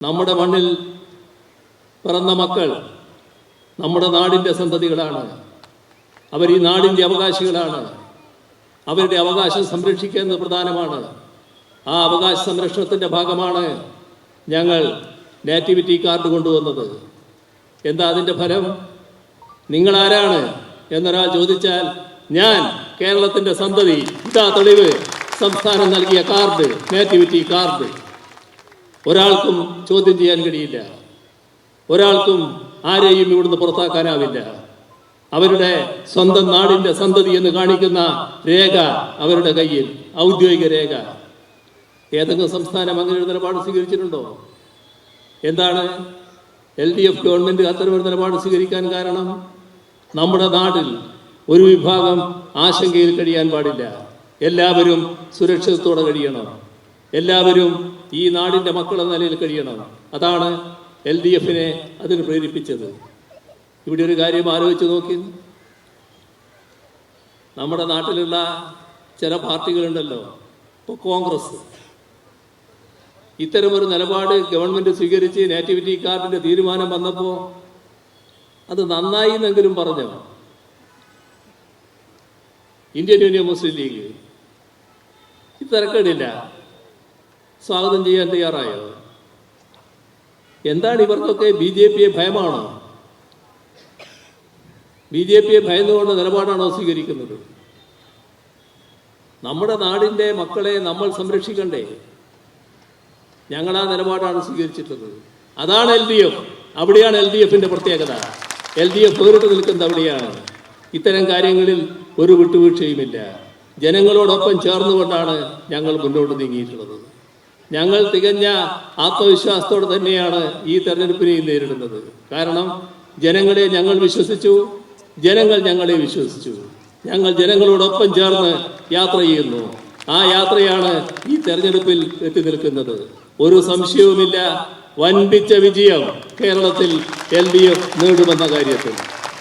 നമ്മുടെ മണ്ണിൽ പിറന്ന മക്കൾ നമ്മുടെ നാടിൻ്റെ സന്തതികളാണ്. അവർ ഈ നാടിൻ്റെ അവകാശികളാണ്. അവരുടെ അവകാശം സംരക്ഷിക്കുന്നത് പ്രധാനമാണ്. ആ അവകാശ സംരക്ഷണത്തിൻ്റെ ഭാഗമാണ് ഞങ്ങൾ നാറ്റിവിറ്റി കാർഡ് കൊണ്ടുവന്നത്. എന്താ അതിൻ്റെ ഫലം? നിങ്ങളാരാണ് എന്നൊരാൾ ചോദിച്ചാൽ ഞാൻ കേരളത്തിൻ്റെ സന്തതി, ഇതാ തെളിവ്, സംസ്ഥാനം നൽകിയ കാർഡ്, നാറ്റിവിറ്റി കാർഡ്. ഒരാൾക്കും ചോദ്യം ചെയ്യാൻ കഴിയില്ല. ഒരാൾക്കും ആരെയും ഇവിടുന്ന് പുറത്താക്കാനാവില്ല. അവരുടെ സ്വന്തം നാടിൻ്റെ സന്തതി എന്ന് കാണിക്കുന്ന രേഖ അവരുടെ കയ്യിൽ, ഔദ്യോഗിക രേഖ. ഏതെങ്കിലും സംസ്ഥാനം അങ്ങനെ ഒരു നിലപാട് സ്വീകരിച്ചിട്ടുണ്ടോ? എന്താണ് LDF ഗവൺമെന്റ് അത്തരമൊരു നിലപാട് സ്വീകരിക്കാൻ കാരണം? നമ്മുടെ നാട്ടിൽ ഒരു വിഭാഗം ആശങ്കയിൽ കഴിയാൻ പാടില്ല. എല്ലാവരും സുരക്ഷിതത്തോടെ കഴിയണം. എല്ലാവരും ഈ നാടിൻ്റെ മക്കളെന്ന നിലയിൽ കഴിയണം. അതാണ് LDFനെ അതിന് പ്രേരിപ്പിച്ചത്. ഇവിടെ ഒരു കാര്യം ആലോചിച്ച് നോക്കി. നമ്മുടെ നാട്ടിലുള്ള ചില പാർട്ടികളുണ്ടല്ലോ, ഇപ്പോൾ കോൺഗ്രസ് ഇത്തരമൊരു നിലപാട് ഗവൺമെന്റ് സ്വീകരിച്ച് നാറ്റിവിറ്റി കാർഡിന്റെ തീരുമാനം വന്നപ്പോൾ അത് നന്നായി എന്നെങ്കിലും പറഞ്ഞു. ഇന്ത്യൻ യൂണിയൻ മുസ്ലിം ലീഗ് തിരക്കേടില്ല, സ്വാഗതം ചെയ്യാൻ തയ്യാറായോ? എന്താണ് ഇവർക്കൊക്കെ BJPയെ ഭയമാണോ? BJPയെ ഭയന്നുകൊണ്ട് നിലപാടാണോ സ്വീകരിക്കുന്നത്? നമ്മുടെ നാടിൻ്റെ മക്കളെ നമ്മൾ സംരക്ഷിക്കണ്ടേ? ഞങ്ങളാ നിലപാടാണ് സ്വീകരിച്ചിട്ടുള്ളത്. അതാണ് LDF. അവിടെയാണ് LDFന്റെ പ്രത്യേകത. LDF വേറിട്ട് നിൽക്കുന്നത് അവിടെയാണ്. ഇത്തരം കാര്യങ്ങളിൽ ഒരു വിട്ടുവീഴ്ചയുമില്ല. ജനങ്ങളോടൊപ്പം ചേർന്നുകൊണ്ടാണ് ഞങ്ങൾ മുന്നോട്ട് നീങ്ങിയിട്ടുള്ളത്. ഞങ്ങൾ തികഞ്ഞ ആത്മവിശ്വാസത്തോടെ തന്നെയാണ് ഈ തെരഞ്ഞെടുപ്പിനെയും നേരിടുന്നത്. കാരണം ജനങ്ങളെ ഞങ്ങൾ വിശ്വസിച്ചു, ജനങ്ങൾ ഞങ്ങളെ വിശ്വസിച്ചു. ഞങ്ങൾ ജനങ്ങളോടൊപ്പം ചേർന്ന് യാത്ര ചെയ്യുന്നു. ആ യാത്രയാണ് ഈ തെരഞ്ഞെടുപ്പിൽ എത്തി നിൽക്കുന്നത്. ഒരു സംശയവുമില്ല, വൻപിച്ച വിജയം കേരളത്തിൽ LDF നേടുമെന്ന കാര്യത്തിൽ.